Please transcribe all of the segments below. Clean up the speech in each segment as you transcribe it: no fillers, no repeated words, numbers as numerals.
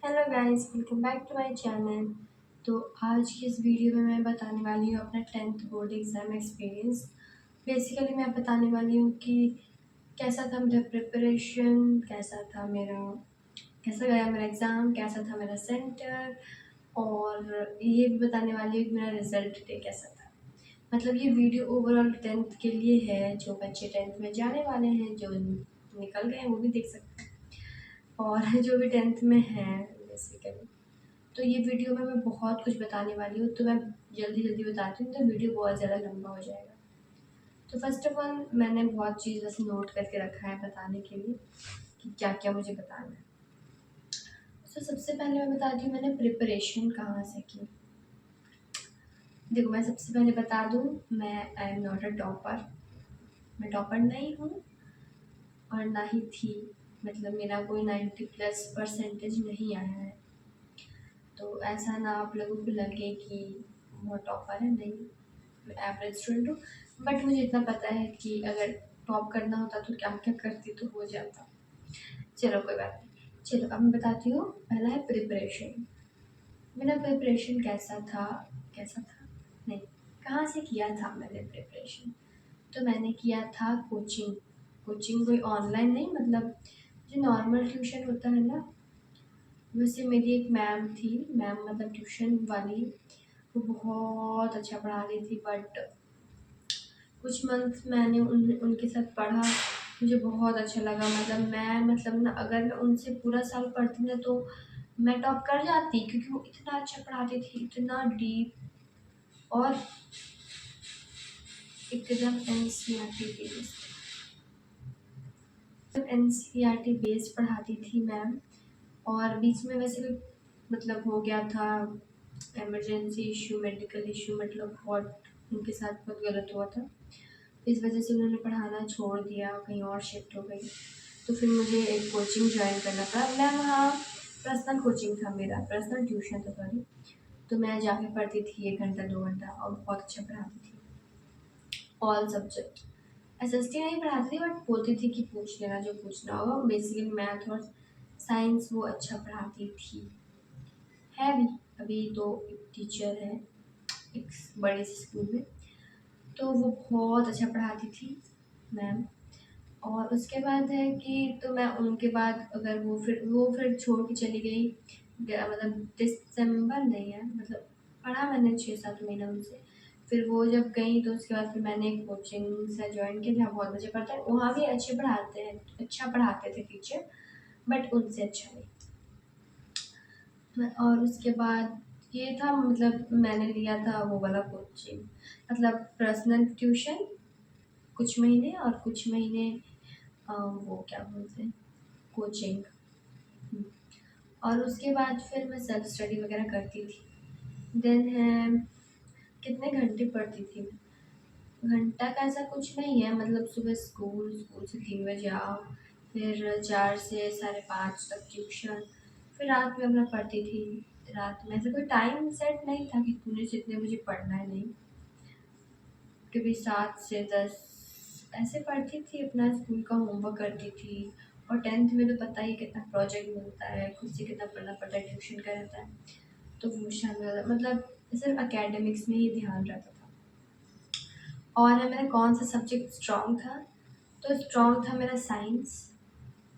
Hello guys, welcome back to my channel. तो आज की इस वीडियो में मैं बताने वाली हूँ अपना 10th board exam experience. Basically मैं बताने वाली हूँ कि कैसा था मेरा प्रिपरेशन, कैसा गया मेरा एग्ज़ाम, कैसा था मेरा सेंटर, और ये भी बताने वाली हूँ कि मेरा रिज़ल्ट डे कैसा था। मतलब ये वीडियो ओवरऑल 10th के लिए है। जो बच्चे 10th में जाने वाले हैं, जो निकल गए हैं, वो भी देख सकते हैं, और जो भी 10th में हैं बेसिकली। तो ये वीडियो में मैं बहुत कुछ बताने वाली हूँ, तो मैं जल्दी जल्दी बताती हूँ, तो वीडियो बहुत ज़्यादा लंबा हो जाएगा। तो फर्स्ट ऑफ ऑल मैंने बहुत चीज़ वैसे नोट करके रखा है बताने के लिए कि क्या क्या मुझे बताना है। तो सबसे पहले मैं बताती हूँ मैंने प्रिपरेशन कहाँ से की। देखो, मैं सबसे पहले बता दूँ, मैं I am not a topper. मैं टॉपर नहीं हूँ और ना ही थी। मतलब मेरा कोई 90+ परसेंटेज नहीं आया है, तो ऐसा ना आप लोगों को लगे कि बहुत टॉपर है। नहीं, मैं एवरेज स्टूडेंट हूँ, बट मुझे इतना पता है कि अगर टॉप करना होता तो क्या क्या करती तो हो जाता। चलो कोई बात नहीं। चलो अब मैं बताती हूँ। पहला है प्रिपरेशन। मेरा प्रिपरेशन कैसा था नहीं, कहाँ से किया था मैंने प्रिपरेशन। तो मैंने किया था कोचिंग। कोचिंग कोई ऑनलाइन नहीं, मतलब जो नॉर्मल ट्यूशन होता है ना, वैसे मेरी एक मैम थी। मैम मतलब ट्यूशन वाली, वो बहुत अच्छा पढ़ाती थी। बट कुछ मंथ मैंने उनके साथ पढ़ा, मुझे बहुत अच्छा लगा। मतलब ना, अगर मैं उनसे पूरा साल पढ़ती ना तो मैं टॉप कर जाती, क्योंकि वो इतना अच्छा पढ़ाती थी, इतना डीप, और एकदम एनसीईआरटी बेस्ड पढ़ाती थी मैम। और बीच में वैसे भी मतलब हो गया था इमरजेंसी इशू, मेडिकल इशू, मतलब बहुत उनके साथ बहुत गलत हुआ था। इस वजह से उन्होंने पढ़ाना छोड़ दिया, कहीं और शिफ्ट हो गई। तो फिर मुझे एक कोचिंग ज्वाइन करना पड़ा। मैं वहाँ पर्सनल कोचिंग था, मेरा पर्सनल ट्यूशन था, सॉरी। तो मैं जाके पढ़ती थी 1 घंटा 2 घंटा, और बहुत अच्छा पढ़ाती थी ऑल सब्जेक्ट। एसएसटी नहीं पढ़ाती थी, बट बोलती थी कि पूछ लेना जो पूछना होगा। बेसिकली मैथ और साइंस वो अच्छा पढ़ाती थी, है भी। अभी तो एक टीचर है एक बड़े से स्कूल में, तो वो बहुत अच्छा पढ़ाती थी मैम। और उसके बाद है कि तो मैं उनके बाद, अगर वो फिर छोड़ के चली गई। मतलब दिसंबर नहीं है, मतलब पढ़ा मैंने 6-7 महीना उनसे। फिर वो जब गई तो उसके बाद फिर मैंने एक कोचिंग से ज्वाइन किया जहाँ बहुत बच्चे पढ़ते हैं। वहाँ भी अच्छे पढ़ाते हैं, अच्छा पढ़ाते थे टीचर, बट उनसे अच्छा नहीं। और उसके बाद ये था, मतलब मैंने लिया था वो वाला कोचिंग, मतलब पर्सनल ट्यूशन कुछ महीने, और कुछ महीने वो क्या बोलते हैं, कोचिंग। और उसके बाद फिर मैं सेल्फ स्टडी वगैरह करती थी। देन है, कितने घंटे पढ़ती थी मैं। घंटा का ऐसा कुछ नहीं है, मतलब सुबह स्कूल, स्कूल से 3 बजे आओ, फिर 4 से 5:30 तक ट्यूशन, फिर रात में अपना पढ़ती थी। रात में ऐसा कोई टाइम सेट नहीं था कि तुमने जितने बजे पढ़ना है, नहीं। कभी 7 से 10 ऐसे पढ़ती थी, अपना स्कूल का होमवर्क करती थी। और 10th में तो पता ही कितना प्रोजेक्ट मिलता है, खुद से कितना पढ़ना पड़ता है, ट्यूशन का रहता है, तो वो शामिल, मतलब सिर्फ एकेडमिक्स में ही ध्यान रहता था। और है मेरा कौन सा सब्जेक्ट स्ट्रॉन्ग था, तो स्ट्रॉन्ग था मेरा साइंस।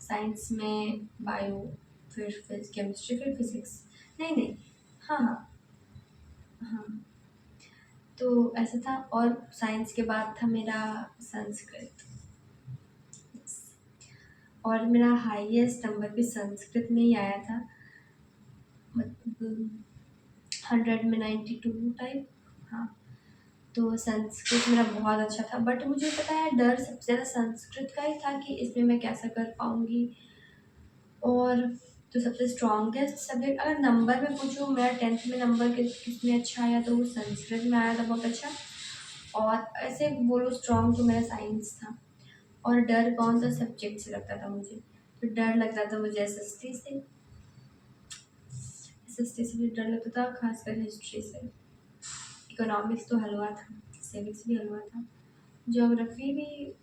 साइंस में बायो, फिर केमिस्ट्री, फिर फिजिक्स। नहीं नहीं, हाँ हाँ हाँ, तो ऐसा था। और साइंस के बाद था मेरा संस्कृत। और मेरा हाईएस्ट नंबर भी संस्कृत में ही आया था, मतलब 100 में 92 टाइप। हाँ, तो संस्कृत मेरा बहुत अच्छा था। बट मुझे पता है, डर सबसे ज़्यादा संस्कृत का ही था कि इसमें मैं कैसा कर पाऊँगी। और तो सबसे स्ट्रॉन्गेस्ट सब्जेक्ट अगर नंबर में पूछूँ, मेरा 10th में नंबर किसमें अच्छा आया, तो वो संस्कृत में आया था बहुत अच्छा। और ऐसे बोलो स्ट्रॉन्ग, तो मेरा साइंस था। और डर कौन सा सब्जेक्ट से लगता था मुझे, तो डर लगता था मुझे एसएसटी से। एसएसटी से भी डर लगता था, खासकर हिस्ट्री से। इकोनॉमिक्स तो हलवा था, सिविक्स भी हलवा था, ज्योग्राफी भी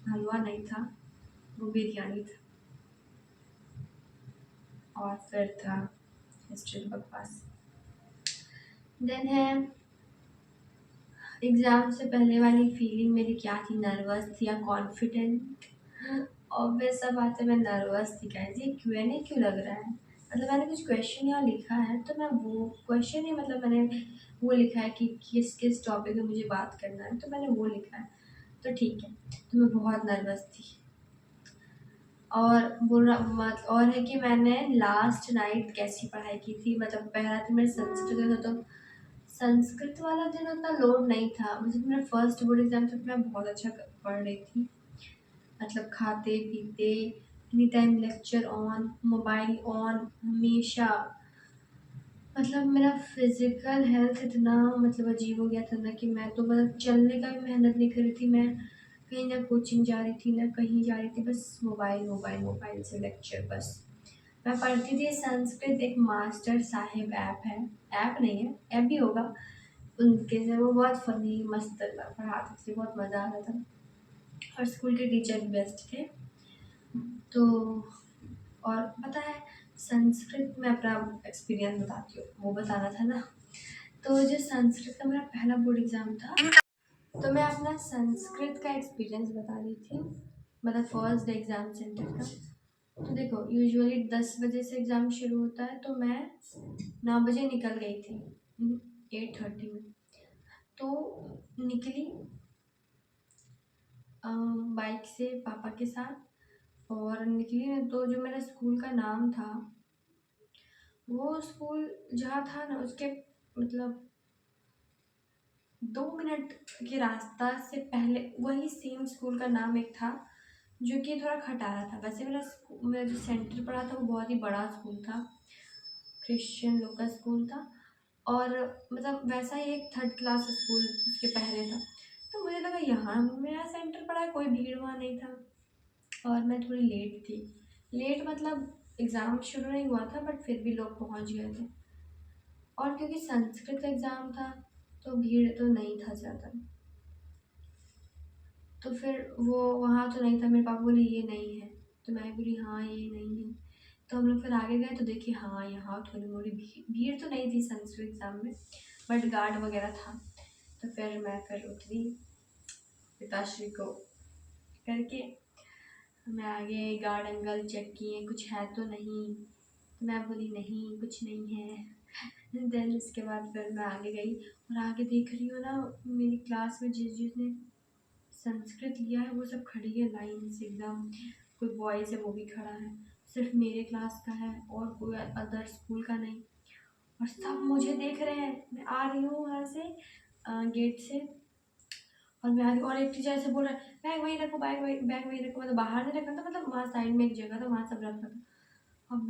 हलवा नहीं था, वो बिरयानी था। और फिर था हिस्ट्री तो बकवास। देन है एग्ज़ाम से पहले वाली फीलिंग मेरी क्या थी, नर्वस थी या कॉन्फिडेंट? ऑब्वियस सा बात है, मैं नर्वस थी गाइस। ये क्यूएनए क्यों लग रहा है? मतलब मैंने कुछ क्वेश्चन यहाँ लिखा है तो मैं वो क्वेश्चन ही मतलब मैंने वो लिखा है कि किस किस टॉपिक में मुझे बात करना है, तो मैंने वो लिखा है। तो ठीक है, तो मैं बहुत नर्वस थी। और बुरा मत और है कि मैंने लास्ट नाइट कैसी पढ़ाई की थी, मतलब पहला दिन मेरा संस्कृत का था, तो संस्कृत वाला दिन उतना लोड नहीं था। मतलब मेरा फर्स्ट बोर्ड एग्जाम था तो मैं बहुत अच्छा पढ़ रही थी। मतलब खाते पीते, any time lecture on, mobile on हमेशा। मतलब मेरा फिजिकल हेल्थ इतना मतलब अजीब हो गया था ना कि मैं तो मतलब चलने का भी मेहनत नहीं कर रही थी। मैं कहीं ना कोचिंग जा रही थी ना कहीं जा रही थी, बस मोबाइल मोबाइल मोबाइल से लेक्चर बस। मैं पढ़ती थी संस्कृत, एक मास्टर साहिब ऐप है, ऐप नहीं है ऐप भी होगा उनके से, वो बहुत फनी मस्त पढ़ाते थे, बहुत मज़ा आता था। और स्कूल के टीचर भी बेस्ट थे। तो और पता है संस्कृत में अपना एक्सपीरियंस बताती हूँ, वो बताना था ना। तो जो संस्कृत का मेरा पहला बोर्ड एग्ज़ाम था, तो मैं अपना संस्कृत का एक्सपीरियंस बता रही थी, मतलब फर्स्ट डे एग्ज़ाम सेंटर का। तो देखो यूजुअली 10 बजे से एग्ज़ाम शुरू होता है, तो मैं 9 बजे निकल गई थी, 8:30 में। तो निकली बाइक से पापा के साथ, और निकली तो जो मेरा स्कूल का नाम था, वो स्कूल जहाँ था ना उसके मतलब 2 मिनट के रास्ता से पहले वही सेम स्कूल का नाम एक था, जो कि थोड़ा खटारा था। वैसे मेरा जो सेंटर पड़ा था वो बहुत ही बड़ा स्कूल था, क्रिश्चियन लोग का स्कूल था। और मतलब वैसा ही एक थर्ड क्लास स्कूल उसके पहले था। तो मुझे लगा यहाँ मेरा सेंटर पड़ा है, कोई भीड़ वहाँ नहीं था। और मैं थोड़ी लेट थी, लेट मतलब एग्ज़ाम शुरू नहीं हुआ था बट फिर भी लोग पहुँच गए थे। और क्योंकि संस्कृत एग्ज़ाम था तो भीड़ तो नहीं था ज़्यादा। तो फिर वो वहाँ तो नहीं था, मेरे पापा बोले ये नहीं है, तो मैं बोली हाँ ये नहीं है। तो हम लोग फिर आगे गए तो देखिए हाँ यहाँ थोड़ी मोड़ी भीड़ तो नहीं थी संस्कृत एग्ज़ाम में, बट गार्ड वगैरह था। तो मैं उतरी पिताश्री को करके, मैं आगे गार्ड अंकल चेक किए कुछ है तो नहीं, तो मैं बोली नहीं कुछ नहीं है। देन उसके बाद फिर मैं आगे गई, और आगे देख रही हूँ ना मेरी क्लास में जिसने संस्कृत लिया है वो सब खड़ी है लाइन से एकदम। कोई बॉयज़ है वो भी खड़ा है, सिर्फ मेरे क्लास का है और कोई अदर स्कूल का नहीं। और सब मुझे देख रहे हैं, मैं आ रही हूँ वहाँ से गेट से, और मैं आ रही हूँ और एक टीचर ऐसे बोल रहा है बैग वहीं रखो, बैग वहीं रखो। मतलब बाहर नहीं रखना था, मतलब वहाँ साइड में एक जगह था वहाँ सब रखना था। और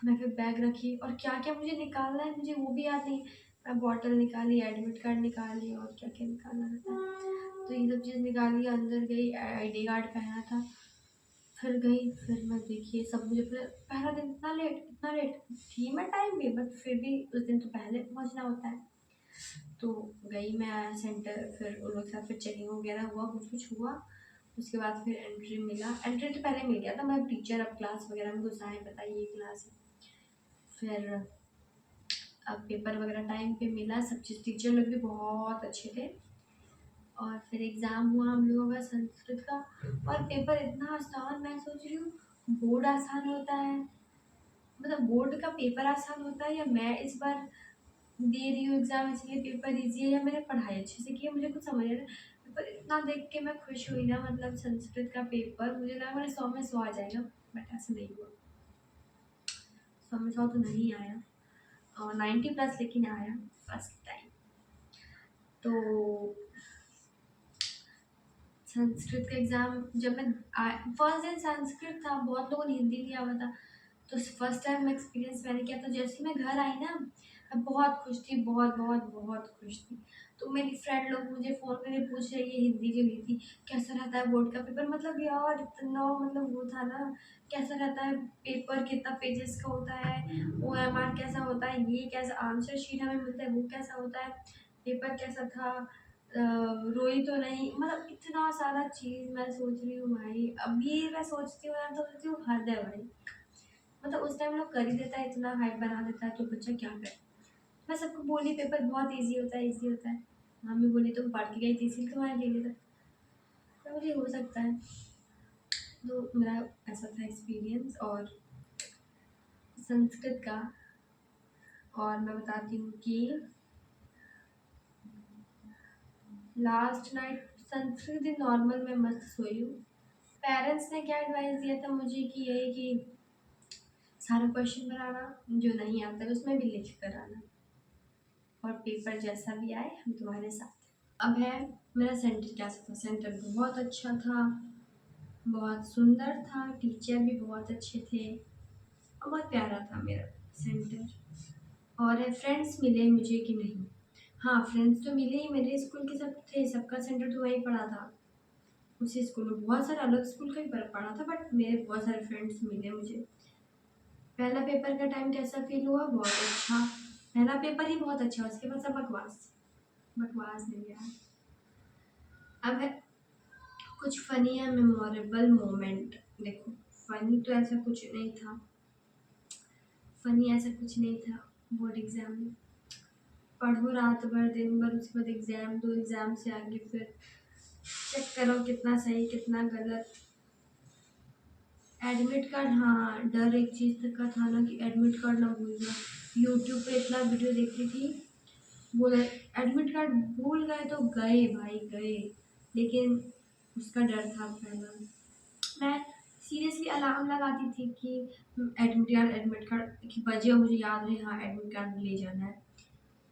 मैं फिर बैग रखी, और क्या क्या मुझे निकालना है मुझे वो भी याद नहीं। मैं बॉटल निकाली, एडमिट कार्ड निकाली, और क्या क्या निकालना रहता है, तो ये सब चीज़ निकाली, अंदर गई, आईडी कार्ड पहना था। फिर गई, फिर मैं देखिए सब मुझे फिर पहला दिन इतना लेट थी मैं टाइम भी, बट फिर भी उस दिन तो पहले पहुंचना होता है। तो गई मैं सेंटर, फिर उन लोग के साथ फिर चेकिंग वगैरह हुआ, कुछ कुछ हुआ। उसके बाद फिर एंट्री मिला, एंट्री तो पहले मिल गया था, मैं टीचर अब क्लास वगैरह में घुसाए बताइए ये क्लास है। फिर अब पेपर वगैरह टाइम पे मिला, सब चीज़ टीचर लोग भी बहुत अच्छे थे। और फिर एग्ज़ाम हुआ हम लोगों का संस्कृत का, और पेपर इतना आसान, मैं सोच रही हूँ बोर्ड आसान होता है, मतलब बोर्ड का पेपर आसान होता है, या मैं इस बार दे रही हूँ एग्ज़ाम इसलिए पेपर ईजी है, या मैंने पढ़ाई अच्छे से की है, मुझे कुछ समझ नहीं आ रहा। पेपर इतना देख के मैं खुश हुई ना, मतलब संस्कृत का पेपर मुझे लगा मेरे 100 में 100 आ जाएगा, बट ऐसा नहीं हुआ। 100 में 100 तो नहीं आया, और 90+ लेकिन आया फर्स्ट टाइम। तो संस्कृत का एग्ज़ाम जब मैं फर्स्ट दिन संस्कृत था, बहुत लोगों ने हिंदी लिया हुआ था। तो फर्स्ट टाइम एक्सपीरियंस मैंने किया, तो जैसे मैं घर आई ना मैं बहुत खुश थी, बहुत बहुत बहुत खुश थी। तो मेरी फ्रेंड लोग मुझे फ़ोन करके पूछ रही है हिंदी जो ली थी कैसा रहता है बोर्ड का पेपर, मतलब यार इतना मतलब वो था ना, कैसा रहता है पेपर, कितना पेजेस का होता है, OMR कैसा होता है, ये कैसा आंसर शीट हमें मिलता है वो कैसा होता है, पेपर कैसा था, रोई तो नहीं, मतलब इतना सारा चीज़ मैं सोच रही हूँ भाई। अभी मैं सोचती हूँ ना तो सोचती हूँ हद है भाई। मतलब उस टाइम लोग कर ही देता है, इतना हाइप बना देता है, तो बच्चा क्या करे। मैं सबको बोली पेपर बहुत ईजी होता है, ईजी होता है। मम्मी बोली तुम पढ़ के गई थी इसलिए तुम्हारे ले लिया था। मैं बोली हो सकता है। तो मेरा ऐसा था एक्सपीरियंस और संस्कृत का। और मैं बताती हूँ कि लास्ट नाइट संस्कृत दिन नॉर्मल मैं मस्त सोई हूँ। पेरेंट्स ने क्या एडवाइस दिया था मुझे कि यही कि सारा क्वेश्चन बनाना, जो नहीं आता है उसमें भी लिख कर आना, और पेपर जैसा भी आए हम तुम्हारे साथ हैं। अब है मेरा सेंटर कैसा था। सेंटर बहुत अच्छा था, बहुत सुंदर था, टीचर भी बहुत अच्छे थे और बहुत प्यारा था मेरा सेंटर। और फ्रेंड्स मिले मुझे कि नहीं, हाँ फ्रेंड्स तो मिले ही, मेरे स्कूल के सब थे, सबका सेंटर तो वहीं पड़ा था। उसी स्कूल में बहुत सारे अलग स्कूल का भी पढ़ा था, बट मेरे बहुत सारे फ्रेंड्स मिले मुझे। पहला पेपर का टाइम कैसा फील हुआ, बहुत अच्छा। पहला पेपर ही बहुत अच्छा, उसके बाद सब बकवास, बकवास नहीं गया। अब है कुछ फनी या मेमोरेबल मोमेंट। देखो फनी तो ऐसा कुछ नहीं था, फनी ऐसा कुछ नहीं था। बोर्ड एग्जाम में पढ़ो रात भर दिन भर, उसके बाद एग्जाम, 2 एग्जाम से आगे फिर चेक करो कितना सही कितना गलत। एडमिट कार्ड, हाँ डर एक चीज़ तक का था ना कि एडमिट कार्ड ना भूल जाओ। यूट्यूब पे इतना वीडियो देखी थी, बोले एडमिट कार्ड भूल गए तो गए भाई गए, लेकिन उसका डर था पहला। मैं सीरियसली अलार्म लगाती थी कि एडमिट कार्ड की बजे, मुझे याद रहे हाँ एडमिट कार्ड ले जाना है।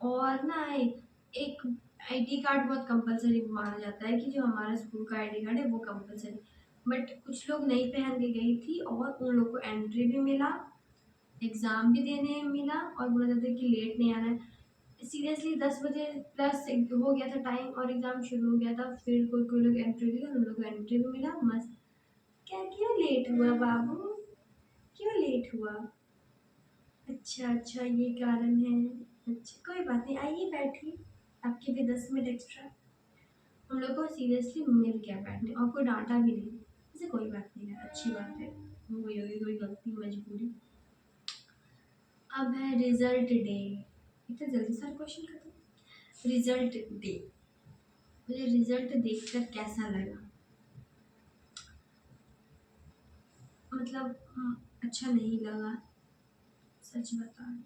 और ना एक आईडी कार्ड बहुत कंपलसरी माना जाता है कि जो हमारा स्कूल का आईडी कार्ड है वो कंपलसरी। बट कुछ लोग नहीं पहन के गई थी और उन लोग को एंट्री भी मिला, एग्ज़ाम भी देने मिला, और बोला जाता है कि लेट नहीं आना है। सीरियसली 10 बजे प्लस हो गया था टाइम और एग्ज़ाम शुरू हो गया था, फिर कोई कोई लोग एंट्री दी, हम लोग को एंट्री भी मिला मस्त। क्या क्यों लेट हुआ बाबू, क्यों लेट हुआ? अच्छा अच्छा ये कारण है। अच्छा कोई बात नहीं, आइए बैठिए, आपके लिए 10 मिनट एक्स्ट्रा। हम लोग को सीरियसली मिल गया बैठने, और कोई डांटा भी नहीं। ऐसे कोई बात नहीं है, अच्छी बात है, हो गई होगी कोई गलती मजबूरी। अब है रिजल्ट डे। इतने जल्दी सारे क्वेश्चन खत्म। रिजल्ट डे, मुझे रिजल्ट देखकर कैसा लगा, मतलब अच्छा नहीं लगा, सच बता रही हूँ।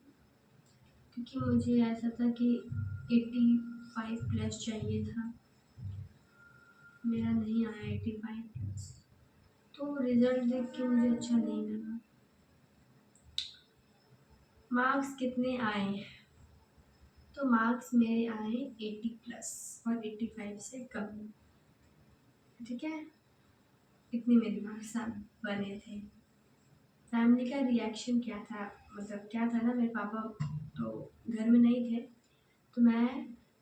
क्योंकि मुझे ऐसा था कि 85 प्लस चाहिए था, मेरा नहीं आया 85 प्लस, तो रिजल्ट देख के मुझे अच्छा नहीं लगा। मार्क्स कितने आए, तो मार्क्स मेरे आए 80 प्लस और 85 से कम, ठीक है, इतने मेरे मार्क्स बने थे। फैमिली का रिएक्शन क्या था, मतलब क्या था ना, मेरे पापा तो घर में नहीं थे, तो मैं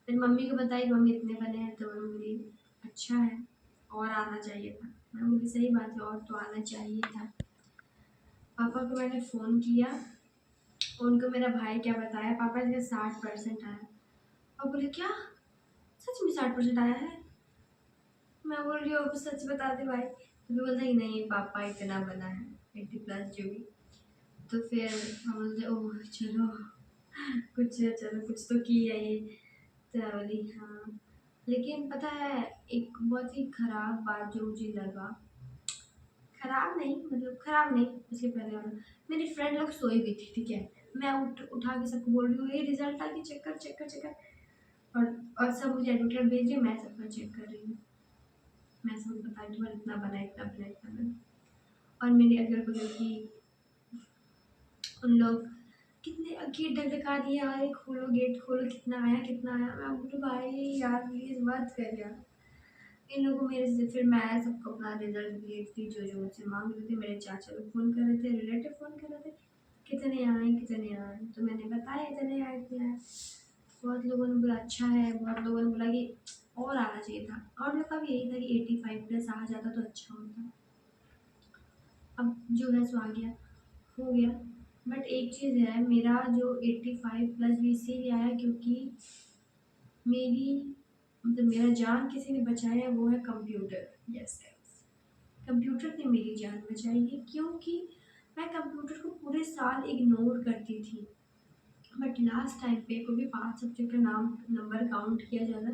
फिर मम्मी को बताई, मम्मी इतने बने हैं, तो मम्मी बोली अच्छा है और आना चाहिए था। मैं बोली सही बात है, और तो आना चाहिए था। पापा को मैंने फ़ोन किया, उनको मेरा भाई क्या बताया, पापा इसका 60% आया। और बोले क्या, सच में 60% आया है? मैं बोल रही हूँ अब सच बता दे भाई, तो बोलता ही नहीं पापा इतना बना है 80 प्लस जो भी। तो फिर हम बोलते ओह चलो कुछ, चलो कुछ तो किया ये। तो मैं बोली हाँ। लेकिन पता है एक बहुत ही खराब बात जो मुझे लगा, खराब नहीं मतलब खराब नहीं, उसके पहले वाला, मेरी फ्रेंड लोग सोई हुई थी, ठीक है, मैं उठा के सबको बोल रही हूँ ये रिजल्ट आ गया, चेक कर चेक कर चेक कर। और सब मुझे एडमिट कार्ड भेज रही है, मैं सबका चेक कर रही हूँ, मैं सबको बता रही हूँ इतना बना इतना बना इतना बना। और मेरे अगल बगल की उन लोग कितने गेट धक्का दिया, अरे खोलो गेट खोलो, कितना आया कितना आया। मैं बोलूँ भाई यार प्लीज़ मत कर यार। इन लोगों को मेरे से फिर मैं सबको अपना रिजल्ट भेज दी, जो जो मुझसे मांग रहे थे। मेरे चाचा लोग फ़ोन कर रहे थे, रिलेटिव फ़ोन कर रहे थे कितने आए कितने आए, तो मैंने बताया इतने आए इतने आए। बहुत लोगों ने बोला अच्छा है, बहुत लोगों ने बोला कि और आना चाहिए था, और लोग का भी यही था कि 85 प्लस आ जाता तो अच्छा होता। अब जो है सो आ गया, हो गया। बट एक चीज़ है, मेरा जो 85 प्लस भी इसीलिए आया क्योंकि मेरी मतलब मेरा जान किसी ने बचाया, वो है कंप्यूटर। यस यस, कंप्यूटर ने मेरी जान बचाई है, क्योंकि मैं कंप्यूटर को पूरे साल इग्नोर करती थी, बट लास्ट टाइम पे क्योंकि 5 सब्जेक्ट का नाम नंबर काउंट किया जाता,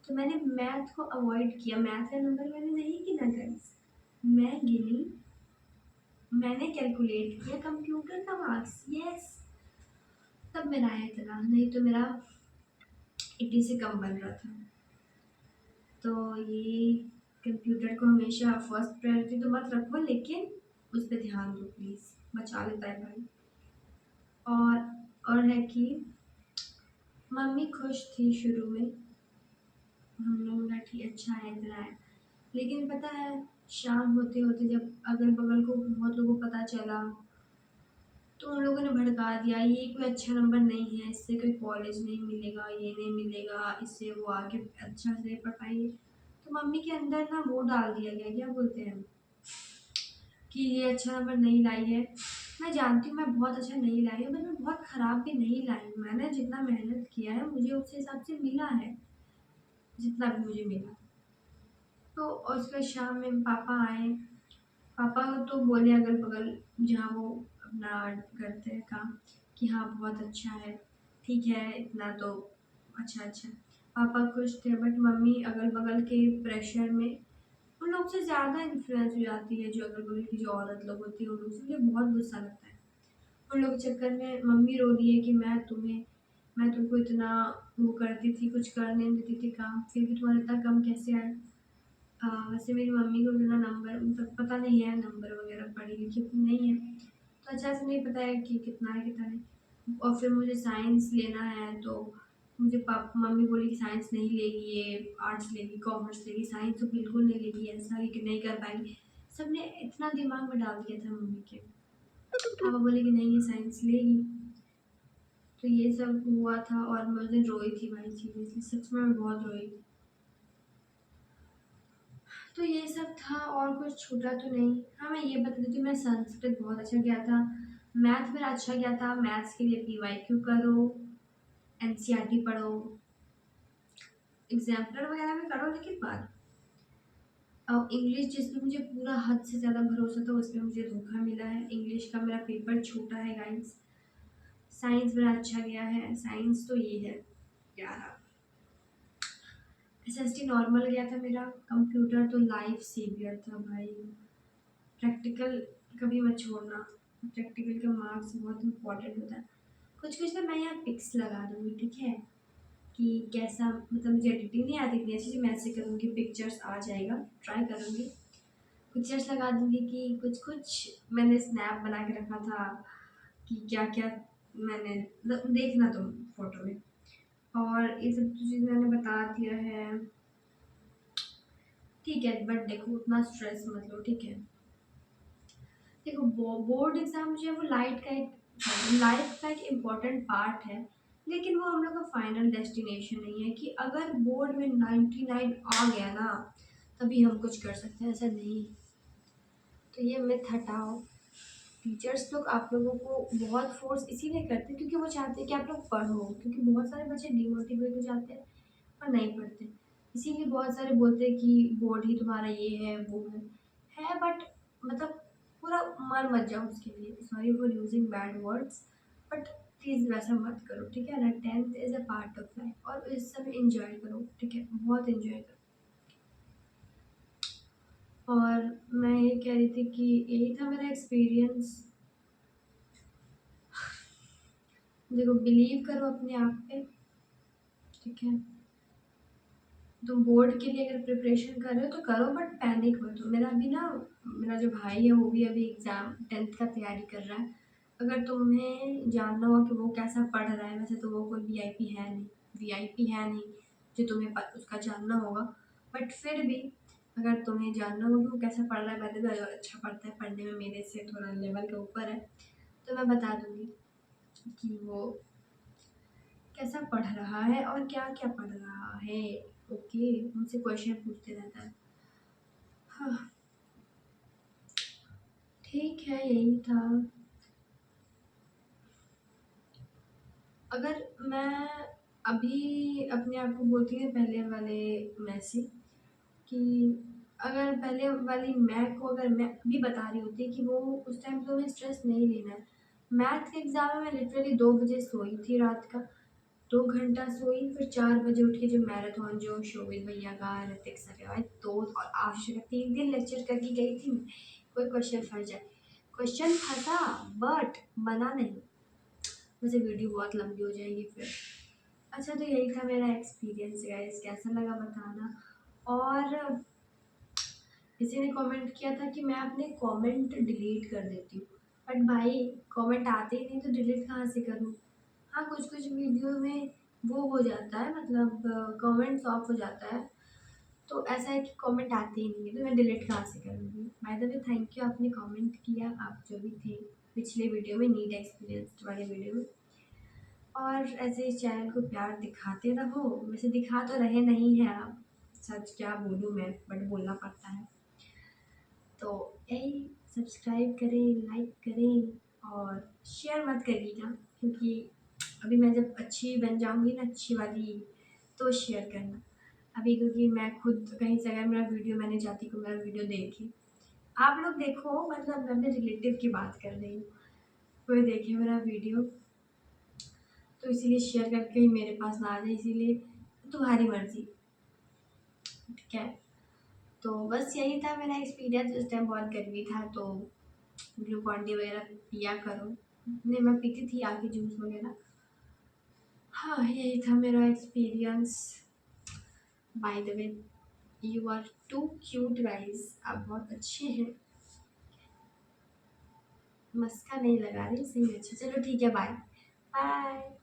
तो मैंने मैथ को अवॉइड किया। मैथ का नंबर मैंने नहीं गिना गाइस, मैं गिनी, मैंने कैलकुलेट किया कंप्यूटर का मार्क्स, यस। तब मेरा आया इतना, नहीं तो मेरा 80 से कम बन रहा था। तो ये कंप्यूटर को हमेशा फर्स्ट प्रायोरिटी तो मत रखो, लेकिन उस पर ध्यान दो प्लीज़, बचा लेता है भाई। और है कि मम्मी खुश थी शुरू में, हम लोग का ठीक अच्छा है इतना है, लेकिन पता है शाम होते होते जब अगल बगल को बहुत लोगों को पता चला, तो उन लोगों ने भड़का दिया, ये कोई अच्छा नंबर नहीं है, इससे कोई कॉलेज नहीं मिलेगा, ये नहीं मिलेगा, इससे वो आगे अच्छा से नहीं पढ़ पाएंगे। तो मम्मी के अंदर ना वो डाल दिया गया, क्या बोलते हैं, कि ये अच्छा नंबर नहीं लाई है। मैं जानती हूँ मैं बहुत अच्छा नहीं लाई हूँ, बट मैं बहुत ख़राब भी नहीं लाई हूँ। मैंने जितना मेहनत किया है मुझे उस हिसाब से मिला है, जितना भी मुझे मिला। तो और उसके बाद शाम में पापा आए, पापा तो बोले अगल बगल जहाँ वो अपना करते हैं काम, कि हाँ बहुत अच्छा है, ठीक है इतना तो अच्छा अच्छा। पापा खुश थे, बट मम्मी अगल बगल के प्रेशर में उन लोग से ज़्यादा इन्फ्लुएंस हो जाती है, जो अगल बगल की जो औरत लोग होती है उन लोग से मुझे बहुत गुस्सा लगता है। उन लोग के चक्कर में मम्मी रो रही है कि मैं तुमको इतना वो करती थी, कुछ करने नहीं देती थी काम, फिर भी तुम्हारा इतना कम कैसे आया। वैसे मेरी मम्मी को उतना नंबर मतलब पता नहीं है, नंबर वगैरह पढ़ी लिखी उतनी नहीं है, तो अच्छा से नहीं पता है कि कितना है कितना नहीं। और फिर मुझे साइंस लेना है, तो मुझे पापा मम्मी बोली कि साइंस नहीं लेगी, ये आर्ट्स लेगी, कॉमर्स लेगी, साइंस तो बिल्कुल नहीं लेगी, ऐसा कि नहीं कर पाएंगी। सबने इतना दिमाग में डाल दिया था मम्मी के, पापा बोले कि नहीं ये साइंस लेगी। तो ये सब हुआ था, और मैं उस दिन रोई थी भाई, सीरियसली सच में मैं बहुत रोई थी। तो ये सब था, और कुछ छूटा तो नहीं। हाँ मैं ये बता देती हूँ, मैं संस्कृत बहुत अच्छा गया था, मैथ मेरा अच्छा गया था। मैथ्स के लिए PYQ करो, NCERT पढ़ो, एग्जाम्पलर वगैरह में करो, लेकिन बाद और इंग्लिश जिसमें मुझे पूरा हद से ज़्यादा भरोसा था उसमें मुझे धोखा मिला है। इंग्लिश का मेरा पेपर छूटा है गाइस। साइंस मेरा अच्छा गया है, साइंस तो ये है 11। SST नॉर्मल गया था मेरा। कंप्यूटर तो लाइफ सेवियर था भाई। प्रैक्टिकल कभी मत छोड़ना, प्रैक्टिकल का मार्क्स बहुत इंपॉर्टेंट होता है। कुछ कुछ ना मैं यहाँ पिक्स लगा दूँगी, ठीक है, कि कैसा मतलब मुझे एडिटिंग नहीं आती इतनी अच्छी, मैं ऐसे करूँगी पिक्चर्स आ जाएगा, ट्राई करूँगी। पिक्चर्स लगा दूँगी कि कुछ कुछ मैंने स्नैप बना के रखा था, कि क्या क्या मैंने मतलब देखना तुम फोटो में। और ये सब चीज़ें मैंने बता दिया है, ठीक है, बट देखो उतना स्ट्रेस मत लो, ठीक है। देखो बोर्ड एग्जाम जो है वो लाइफ का एक इम्पोर्टेंट पार्ट है, लेकिन वो हम लोग का फाइनल डेस्टिनेशन नहीं है, कि अगर बोर्ड में 99 आ गया ना तभी हम कुछ कर सकते हैं, ऐसा नहीं। तो ये मिथ हटाओ। टीचर्स लोग आप लोगों को बहुत फोर्स इसीलिए करते हैं क्योंकि वो चाहते हैं कि आप लोग पढ़ो, क्योंकि बहुत सारे बच्चे डिमोटिवेट हो जाते हैं और नहीं पढ़ते। इसीलिए बहुत सारे बोलते हैं कि बोर्ड ही तुम्हारा ये है वो है, बट मतलब पूरा मर मत जाओ उसके लिए, sorry for using bad words, but please वैसा मत करो, ठीक है ना। 10th is a part of life, और इस समय इंजॉय करो, ठीक है, बहुत इंजॉय करो। और मैं ये कह रही थी कि यही था मेरा एक्सपीरियंस। देखो बिलीव करो अपने आप पे, ठीक है। तुम बोर्ड के लिए अगर प्रिपरेशन कर रहे हो तो करो, बट पैनिक मत हो। मेरा अभी ना, मेरा जो भाई है वो भी अभी एग्ज़ाम 10th का तैयारी कर रहा है। अगर तुम्हें जानना हो कि वो कैसा पढ़ रहा है, वैसे तो वो कोई वीआईपी है नहीं जो तुम्हें उसका जानना होगा, बट फिर भी अगर तुम्हें जानना हो कि वो कैसा पढ़ रहा है, वैसे तो अच्छा पढ़ता है पढ़ने में, मेरे से थोड़ा लेवल के ऊपर है, तो मैं बता दूँगी कि वो कैसा पढ़ रहा है और क्या-क्या पढ़ रहा है। ओके, मुझसे क्वेश्चन पूछते रहता है। हाँ, ठीक है यही था। अगर मैं अभी अपने आप को बोलती हूँ पहले वाले में से, कि अगर पहले वाली मैं को अगर मैं भी बता रही होती कि वो उस टाइम तो हमें स्ट्रेस नहीं लेना है। मैथ के एग्ज़ाम में मैं लिटरली 2 बजे सोई थी रात का, 2 घंटा सोई, फिर 4 बजे उठ के जो मैराथन जो शोभित भैया का, ऋतिक सर का, भाई तो और आशीष का 3 दिन लेक्चर करके गई थी मैं। कोई क्वेश्चन फँस जाए, क्वेश्चन फँसा बट बना नहीं। वैसे वीडियो बहुत लंबी हो जाएगी फिर। अच्छा, तो यही था मेरा एक्सपीरियंस गाइस, कैसा लगा बताना। और किसी ने कमेंट किया था कि मैं अपने कमेंट डिलीट कर देती हूँ, बट भाई कमेंट आते ही नहीं तो डिलीट कहाँ से करूँ। हाँ, कुछ कुछ वीडियो में वो हो जाता है, मतलब कमेंट्स ऑफ हो जाता है, तो ऐसा है कि कमेंट आते ही नहीं है तो मैं डिलीट कहाँ से करूँगी। Bye the way thank you, आपने कमेंट किया, आप जो भी थे पिछले वीडियो में, नीट एक्सपीरियंस वाले वीडियो में। और ऐसे इस चैनल को प्यार दिखाते रहो। वैसे दिखा तो रहे नहीं हैं आप, सच क्या बोलूँ मैं, बट बोलना पड़ता है। तो यही, सब्सक्राइब करें, लाइक करें और शेयर मत करिएगा, क्योंकि अभी मैं जब अच्छी बन जाऊँगी ना, अच्छी वाली, तो शेयर करना। अभी क्योंकि मैं खुद कहीं से अगर मेरा वीडियो, मैंने जाति को मेरा वीडियो देखे, आप लोग देखो, मतलब मैं अपने रिलेटिव की बात कर रही हूँ, कोई देखे मेरा वीडियो तो इसीलिए शेयर करके ही मेरे पास ना आ जाए, इसीलिए तुम्हारी मर्ज़ी, ठीक है। तो बस यही था मेरा एक्सपीरियंस। उस टाइम बहुत गर्मी था तो ग्लूकॉन डी वगैरह पिया करो। नहीं, मैं पीती थी आके जूस वगैरह। हाँ, यही था मेरा experience. By the way, you are too cute guys, आप बहुत अच्छे हैं। मस्का नहीं लगा रही, सही, अच्छा चलो ठीक है, बाय बाय।